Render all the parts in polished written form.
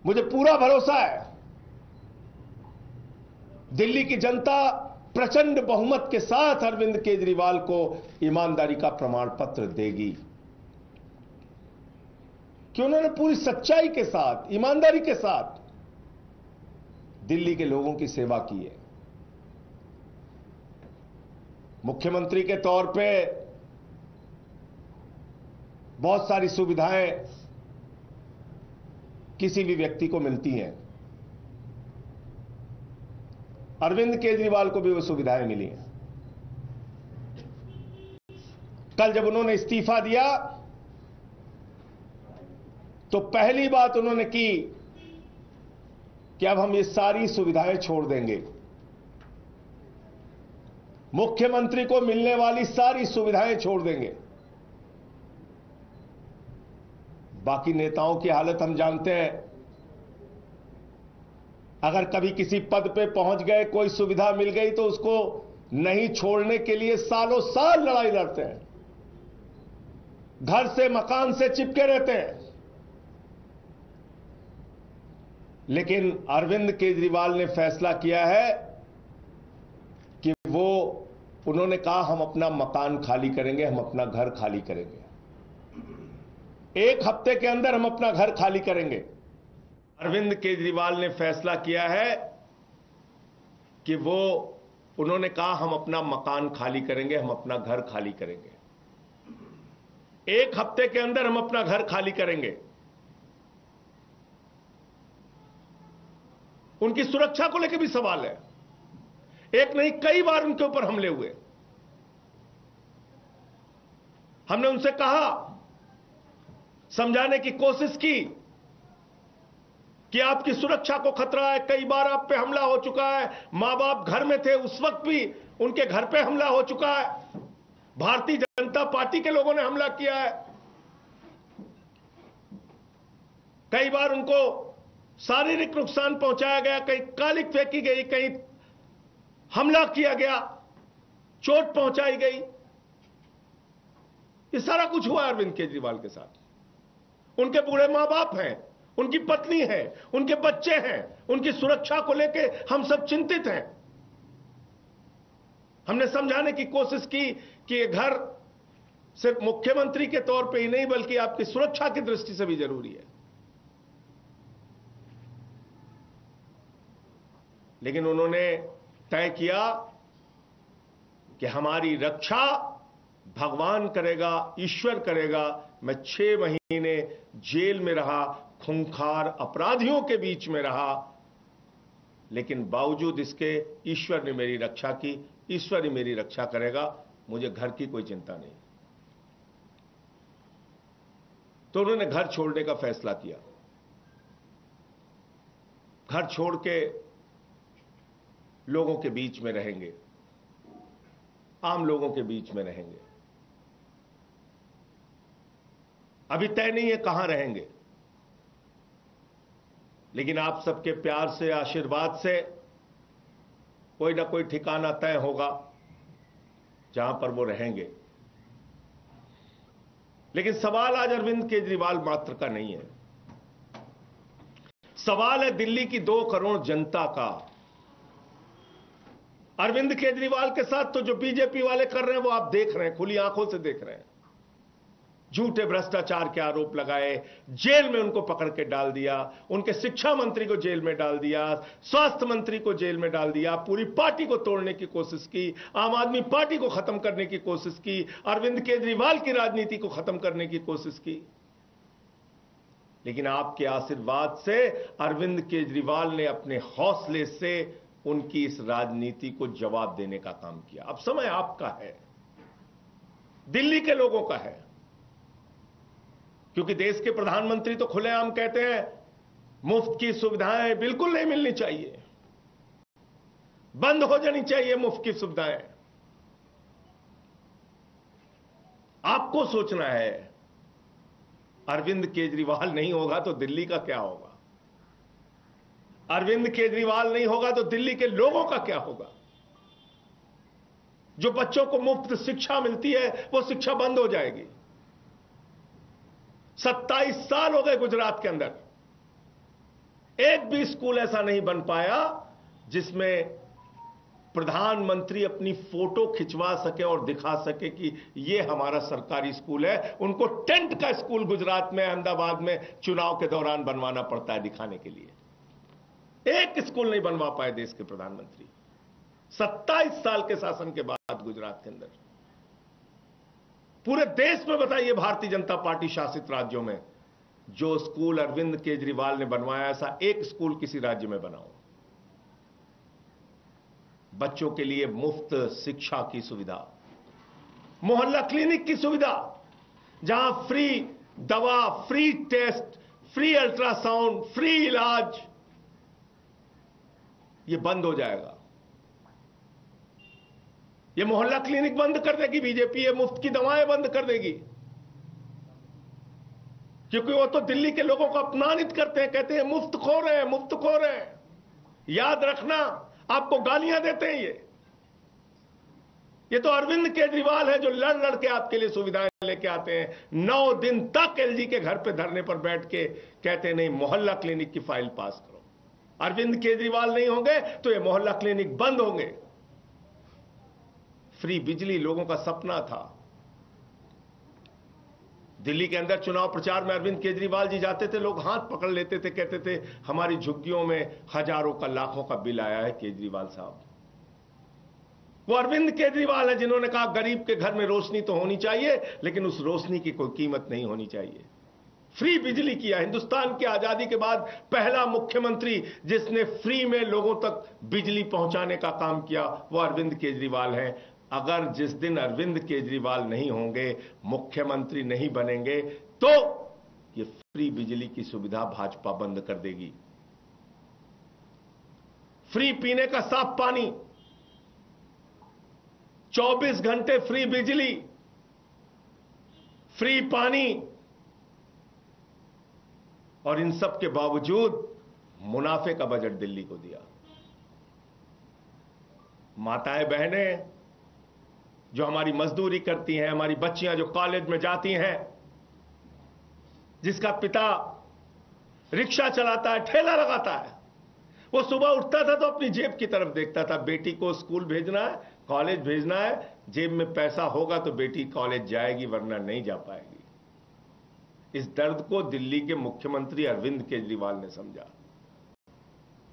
मुझे पूरा भरोसा है दिल्ली की जनता प्रचंड बहुमत के साथ अरविंद केजरीवाल को ईमानदारी का प्रमाण पत्र देगी कि उन्होंने पूरी सच्चाई के साथ, ईमानदारी के साथ दिल्ली के लोगों की सेवा की है। मुख्यमंत्री के तौर पे बहुत सारी सुविधाएं किसी भी व्यक्ति को मिलती हैं। अरविंद केजरीवाल को भी वो सुविधाएं मिली हैं। कल जब उन्होंने इस्तीफा दिया तो पहली बात उन्होंने की कि अब हम ये सारी सुविधाएं छोड़ देंगे। मुख्यमंत्री को मिलने वाली सारी सुविधाएं छोड़ देंगे। बाकी नेताओं की हालत हम जानते हैं। अगर कभी किसी पद पे पहुंच गए, कोई सुविधा मिल गई तो उसको नहीं छोड़ने के लिए सालों साल लड़ाई लड़ते हैं, घर से मकान से चिपके रहते हैं। लेकिन अरविंद केजरीवाल ने फैसला किया है कि उन्होंने कहा हम अपना मकान खाली करेंगे, हम अपना घर खाली करेंगे। 1 हफ्ते के अंदर हम अपना घर खाली करेंगे। अरविंद केजरीवाल ने फैसला किया है कि उन्होंने कहा हम अपना मकान खाली करेंगे, हम अपना घर खाली करेंगे। 1 हफ्ते के अंदर हम अपना घर खाली करेंगे। उनकी सुरक्षा को लेकर भी सवाल है। एक नहीं, कई बार उनके ऊपर हमले हुए। हमने उनसे कहा, समझाने की कोशिश की कि आपकी सुरक्षा को खतरा है। कई बार आप पे हमला हो चुका है। मां बाप घर में थे, उस वक्त भी उनके घर पे हमला हो चुका है। भारतीय जनता पार्टी के लोगों ने हमला किया है। कई बार उनको शारीरिक नुकसान पहुंचाया गया, कहीं कालिक फेंकी गई, कहीं हमला किया गया, चोट पहुंचाई गई। ये सारा कुछ हुआ अरविंद केजरीवाल के साथ। उनके बूढ़े मां बाप हैं, उनकी पत्नी है, उनके बच्चे हैं। उनकी सुरक्षा को लेके हम सब चिंतित हैं। हमने समझाने की कोशिश की कि ये घर सिर्फ मुख्यमंत्री के तौर पे ही नहीं बल्कि आपकी सुरक्षा की दृष्टि से भी जरूरी है। लेकिन उन्होंने तय किया कि हमारी रक्षा भगवान करेगा, ईश्वर करेगा। मैं 6 महीने जेल में रहा, खूंखार अपराधियों के बीच में रहा, लेकिन बावजूद इसके ईश्वर ने मेरी रक्षा की। ईश्वर ही मेरी रक्षा करेगा, मुझे घर की कोई चिंता नहीं। तो उन्होंने घर छोड़ने का फैसला किया। घर छोड़ के लोगों के बीच में रहेंगे, आम लोगों के बीच में रहेंगे। अभी तय नहीं है कहां रहेंगे, लेकिन आप सबके प्यार से, आशीर्वाद से कोई ना कोई ठिकाना तय होगा जहां पर वो रहेंगे। लेकिन सवाल आज अरविंद केजरीवाल मात्र का नहीं है। सवाल है दिल्ली की 2 करोड़ जनता का। अरविंद केजरीवाल के साथ तो जो बीजेपी वाले कर रहे हैं वो आप देख रहे हैं, खुली आंखों से देख रहे हैं। झूठे भ्रष्टाचार के आरोप लगाए, जेल में उनको पकड़ के डाल दिया, उनके शिक्षा मंत्री को जेल में डाल दिया, स्वास्थ्य मंत्री को जेल में डाल दिया, पूरी पार्टी को तोड़ने की कोशिश की, आम आदमी पार्टी को खत्म करने की कोशिश की, अरविंद केजरीवाल की राजनीति को खत्म करने की कोशिश की। लेकिन आपके आशीर्वाद से अरविंद केजरीवाल ने अपने हौसले से उनकी इस राजनीति को जवाब देने का काम किया। अब समय आपका है, दिल्ली के लोगों का है। क्योंकि देश के प्रधानमंत्री तो खुलेआम कहते हैं मुफ्त की सुविधाएं बिल्कुल नहीं मिलनी चाहिए, बंद हो जानी चाहिए मुफ्त की सुविधाएं। आपको सोचना है, अरविंद केजरीवाल नहीं होगा तो दिल्ली का क्या होगा? अरविंद केजरीवाल नहीं होगा तो दिल्ली के लोगों का क्या होगा? जो बच्चों को मुफ्त शिक्षा मिलती है वो शिक्षा बंद हो जाएगी। 27 साल हो गए गुजरात के अंदर, एक भी स्कूल ऐसा नहीं बन पाया जिसमें प्रधानमंत्री अपनी फोटो खिंचवा सके और दिखा सके कि ये हमारा सरकारी स्कूल है। उनको टेंट का स्कूल गुजरात में, अहमदाबाद में चुनाव के दौरान बनवाना पड़ता है दिखाने के लिए। एक स्कूल नहीं बनवा पाए देश के प्रधानमंत्री 27 साल के शासन के बाद गुजरात के अंदर। पूरे देश में बताइए, भारतीय जनता पार्टी शासित राज्यों में जो स्कूल अरविंद केजरीवाल ने बनवाया, ऐसा एक स्कूल किसी राज्य में बनाओ। बच्चों के लिए मुफ्त शिक्षा की सुविधा, मोहल्ला क्लिनिक की सुविधा, जहां फ्री दवा, free test, free ultrasound, free इलाज, ये बंद हो जाएगा। ये मोहल्ला क्लिनिक बंद कर देगी बीजेपी, ये मुफ्त की दवाएं बंद कर देगी, क्योंकि वो तो दिल्ली के लोगों को अपमानित करते हैं, कहते हैं मुफ्त खो रहे हैं, मुफ्त खो रहे हैं। याद रखना, आपको गालियां देते हैं ये तो अरविंद केजरीवाल है जो लड़ लड़ के आपके लिए सुविधाएं लेके आते हैं। 9 दिन तक एलजी के घर पे धरने पर बैठ के कहते हैं नहीं, मोहल्ला क्लिनिक की फाइल पास करो। अरविंद केजरीवाल नहीं होंगे तो ये मोहल्ला क्लिनिक बंद होंगे। फ्री बिजली लोगों का सपना था। दिल्ली के अंदर चुनाव प्रचार में अरविंद केजरीवाल जी जाते थे, लोग हाथ पकड़ लेते थे, कहते थे हमारी झुग्गियों में हजारों का, लाखों का बिल आया है केजरीवाल साहब। वो अरविंद केजरीवाल है जिन्होंने कहा गरीब के घर में रोशनी तो होनी चाहिए, लेकिन उस रोशनी की कोई कीमत नहीं होनी चाहिए। फ्री बिजली किया। हिंदुस्तान की आजादी के बाद पहला मुख्यमंत्री जिसने फ्री में लोगों तक बिजली पहुंचाने का काम किया वो अरविंद केजरीवाल है। अगर जिस दिन अरविंद केजरीवाल नहीं होंगे, मुख्यमंत्री नहीं बनेंगे, तो ये फ्री बिजली की सुविधा भाजपा बंद कर देगी। फ्री पीने का साफ पानी, 24 घंटे फ्री बिजली, फ्री पानी, और इन सब के बावजूद मुनाफे का बजट दिल्ली को दिया। माताएं बहनें जो हमारी मजदूरी करती हैं, हमारी बच्चियां जो कॉलेज में जाती हैं, जिसका पिता रिक्शा चलाता है, ठेला लगाता है, वो सुबह उठता था तो अपनी जेब की तरफ देखता था। बेटी को स्कूल भेजना है, कॉलेज भेजना है, जेब में पैसा होगा तो बेटी कॉलेज जाएगी, वरना नहीं जा पाएगी। इस दर्द को दिल्ली के मुख्यमंत्री अरविंद केजरीवाल ने समझा।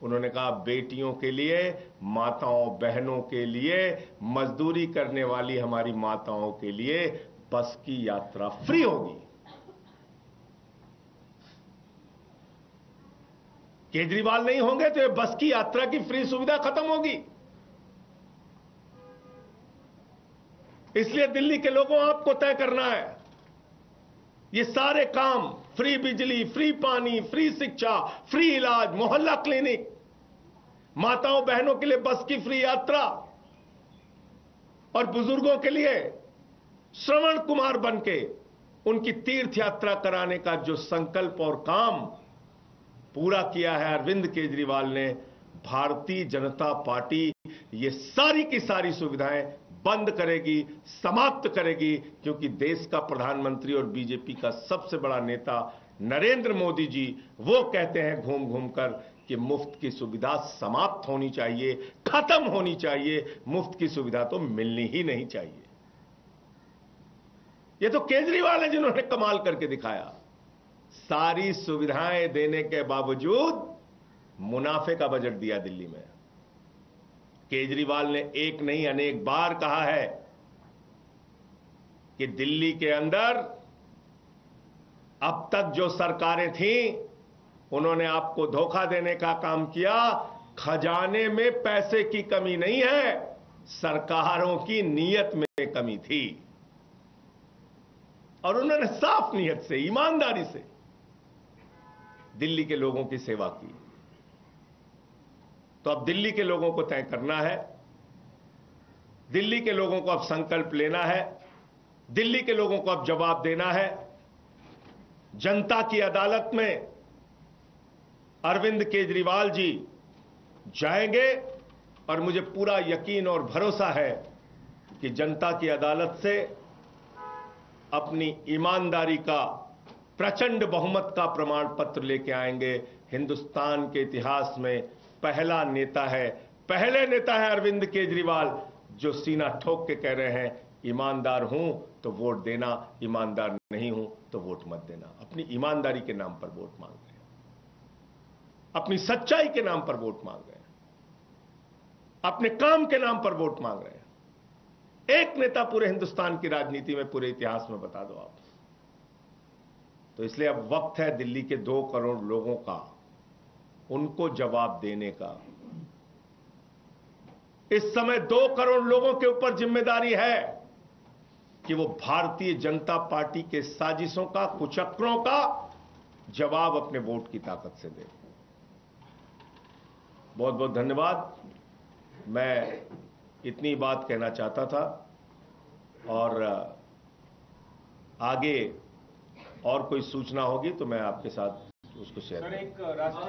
उन्होंने कहा बेटियों के लिए, माताओं बहनों के लिए, मजदूरी करने वाली हमारी माताओं के लिए बस की यात्रा फ्री होगी। केजरीवाल नहीं होंगे तो ये बस की यात्रा की फ्री सुविधा खत्म होगी। इसलिए दिल्ली के लोगों आपको तय करना है। ये सारे काम, फ्री बिजली, फ्री पानी, फ्री शिक्षा, फ्री इलाज, मोहल्ला क्लिनिक, माताओं बहनों के लिए बस की फ्री यात्रा, और बुजुर्गों के लिए श्रवण कुमार बनके उनकी तीर्थ यात्रा कराने का जो संकल्प और काम पूरा किया है अरविंद केजरीवाल ने, भारतीय जनता पार्टी ये सारी की सारी सुविधाएं बंद करेगी, समाप्त करेगी, क्योंकि देश का प्रधानमंत्री और बीजेपी का सबसे बड़ा नेता नरेंद्र मोदी जी वो कहते हैं घूम घूम कर कि मुफ्त की सुविधा समाप्त होनी चाहिए, खत्म होनी चाहिए, मुफ्त की सुविधा तो मिलनी ही नहीं चाहिए। ये तो केजरीवाल है जिन्होंने कमाल करके दिखाया। सारी सुविधाएं देने के बावजूद मुनाफे का बजट दिया दिल्ली में। केजरीवाल ने एक नहीं अनेक बार कहा है कि दिल्ली के अंदर अब तक जो सरकारें थीं उन्होंने आपको धोखा देने का काम किया। खजाने में पैसे की कमी नहीं है, सरकारों की नीयत में कमी थी, और उन्होंने साफ नीयत से, ईमानदारी से दिल्ली के लोगों की सेवा की। तो अब दिल्ली के लोगों को तय करना है, दिल्ली के लोगों को अब संकल्प लेना है, दिल्ली के लोगों को अब जवाब देना है। जनता की अदालत में अरविंद केजरीवाल जी जाएंगे, और मुझे पूरा यकीन और भरोसा है कि जनता की अदालत से अपनी ईमानदारी का प्रचंड बहुमत का प्रमाण पत्र लेके आएंगे। हिंदुस्तान के इतिहास में पहला नेता है, पहले नेता है अरविंद केजरीवाल, जो सीना ठोक के कह रहे हैं ईमानदार हूं तो वोट देना, ईमानदार नहीं हूं तो वोट मत देना। अपनी ईमानदारी के नाम पर वोट मांग रहे हैं, अपनी सच्चाई के नाम पर वोट मांग रहे हैं, अपने काम के नाम पर वोट मांग रहे हैं। एक नेता पूरे हिंदुस्तान की राजनीति में, पूरे इतिहास में बता दो आप। तो इसलिए अब वक्त है दिल्ली के 2 करोड़ लोगों का, उनको जवाब देने का। इस समय 2 करोड़ लोगों के ऊपर जिम्मेदारी है कि वो भारतीय जनता पार्टी के साजिशों का, कुचक्रों का जवाब अपने वोट की ताकत से दें। बहुत बहुत धन्यवाद। मैं इतनी बात कहना चाहता था, और आगे और कोई सूचना होगी तो मैं आपके साथ उसको शेयर करूंगा।